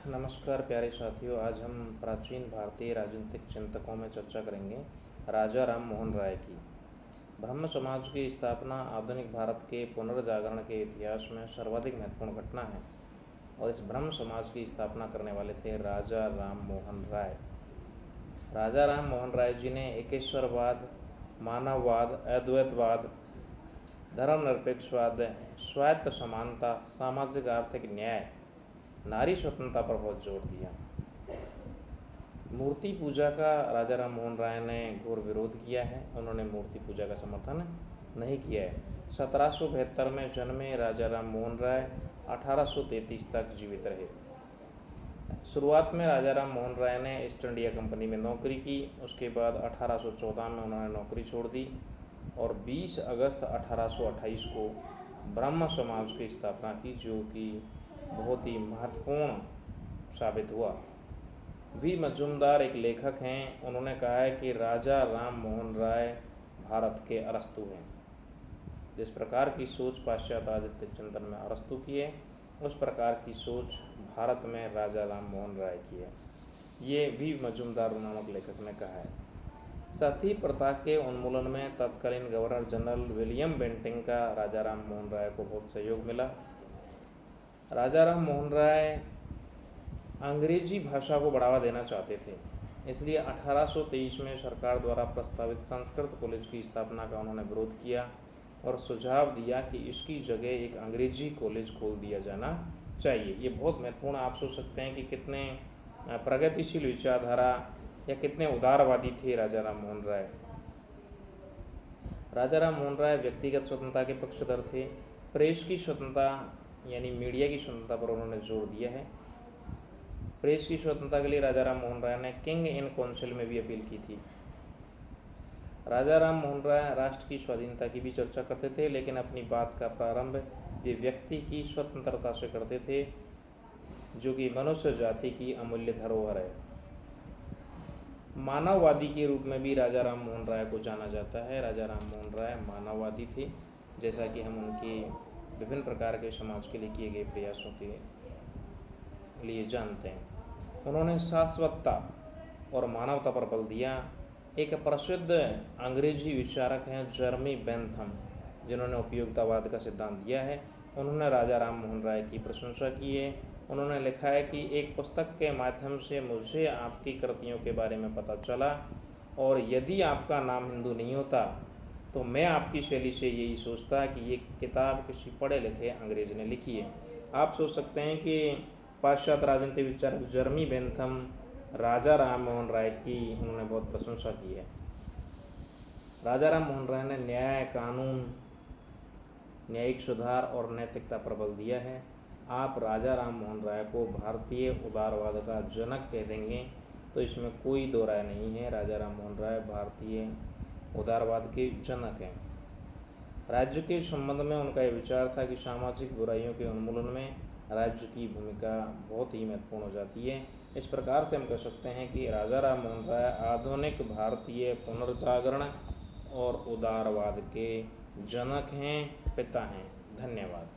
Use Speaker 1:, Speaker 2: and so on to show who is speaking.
Speaker 1: नमस्कार प्यारे साथियों। आज हम प्राचीन भारतीय राजनीतिक चिंतकों में चर्चा करेंगे राजा राम मोहन राय की। ब्रह्म समाज की स्थापना आधुनिक भारत के पुनर्जागरण के इतिहास में सर्वाधिक महत्वपूर्ण घटना है और इस ब्रह्म समाज की स्थापना करने वाले थे राजा राम मोहन राय। राजा राम मोहन राय जी ने एकेश्वरवाद, मानववाद, अद्वैतवाद, धर्मनिरपेक्षवाद, स्वायत्त समानता, सामाजिक आर्थिक न्याय, नारी स्वतंत्रता पर बहुत जोर दिया। मूर्ति पूजा का राजा राम मोहन राय ने घोर विरोध किया है। उन्होंने मूर्ति पूजा का समर्थन नहीं किया है। 1772 में जन्मे राजा राम मोहन राय 1833 तक जीवित रहे। शुरुआत में राजा राम मोहन राय ने ईस्ट इंडिया कंपनी में नौकरी की। उसके बाद 1814 में उन्होंने नौकरी छोड़ दी और 20 अगस्त 1828 को ब्रह्म समाज की स्थापना की, जो कि बहुत ही महत्वपूर्ण साबित हुआ। वी मजूमदार एक लेखक हैं। उन्होंने कहा है कि राजा राम मोहन राय भारत के अरस्तु हैं। जिस प्रकार की सोच पाश्चात्य राजनीतिक चिंतन में अरस्तु की है, उस प्रकार की सोच भारत में राजा राम मोहन राय की है। ये वी मजूमदार नामक लेखक ने कहा है। सती प्रथा के उन्मूलन में तत्कालीन गवर्नर जनरल विलियम बेंटिंग का राजा राम मोहन राय को बहुत सहयोग मिला। राजा राम मोहन राय अंग्रेजी भाषा को बढ़ावा देना चाहते थे, इसलिए 1823 में सरकार द्वारा प्रस्तावित संस्कृत कॉलेज की स्थापना का उन्होंने विरोध किया और सुझाव दिया कि इसकी जगह एक अंग्रेजी कॉलेज खोल दिया जाना चाहिए। ये बहुत महत्वपूर्ण। आप सोच सकते हैं कि कितने प्रगतिशील विचारधारा या कितने उदारवादी थे राजा राम मोहन राय। राजा राम मोहन राय व्यक्तिगत स्वतंत्रता के पक्षधर थे। प्रेस की स्वतंत्रता यानी मीडिया की स्वतंत्रता पर उन्होंने जोर दिया है। प्रेस की स्वतंत्रता के लिए राजा राम मोहन राय ने किंग इन काउंसिल में भी अपील की थी। राजा राम मोहन राय राष्ट्र की स्वाधीनता की भी चर्चा करते थे, लेकिन अपनी बात का प्रारंभ वे व्यक्ति की स्वतंत्रता से करते थे, जो कि मनुष्य जाति की अमूल्य धरोहर है। मानववादी के रूप में भी राजा राम मोहन राय को जाना जाता है। राजा राम मोहन राय मानववादी थे, जैसा कि हम उनके विभिन्न प्रकार के समाज के लिए किए गए प्रयासों के लिए जानते हैं। उन्होंने शाश्वतता और मानवता पर बल दिया। एक प्रसिद्ध अंग्रेजी विचारक हैं जर्मी बेंथम, जिन्होंने उपयोगितावाद का सिद्धांत दिया है। उन्होंने राजा राम मोहन राय की प्रशंसा की है। उन्होंने लिखा है कि एक पुस्तक के माध्यम से मुझे आपकी कृतियों के बारे में पता चला, और यदि आपका नाम हिंदू नहीं होता तो मैं आपकी शैली से यही सोचता कि ये किताब किसी पढ़े लिखे अंग्रेज ने लिखी है। आप सोच सकते हैं कि पाश्चात्य राजनीतिक विचारक जर्मी बेंथम राजा राम मोहन राय की उन्होंने बहुत प्रशंसा की है। राजा राम मोहन राय ने न्याय, कानून, न्यायिक सुधार और नैतिकता पर बल दिया है। आप राजा राम मोहन राय को भारतीय उदारवाद का जनक कह देंगे तो इसमें कोई दो राय नहीं है। राजा राम मोहन राय भारतीय उदारवाद के जनक हैं। राज्य के संबंध में उनका यह विचार था कि सामाजिक बुराइयों के उन्मूलन में राज्य की भूमिका बहुत ही महत्वपूर्ण हो जाती है। इस प्रकार से हम कह सकते हैं कि राजा राम मोहन राय आधुनिक भारतीय पुनर्जागरण और उदारवाद के जनक हैं, पिता हैं। धन्यवाद।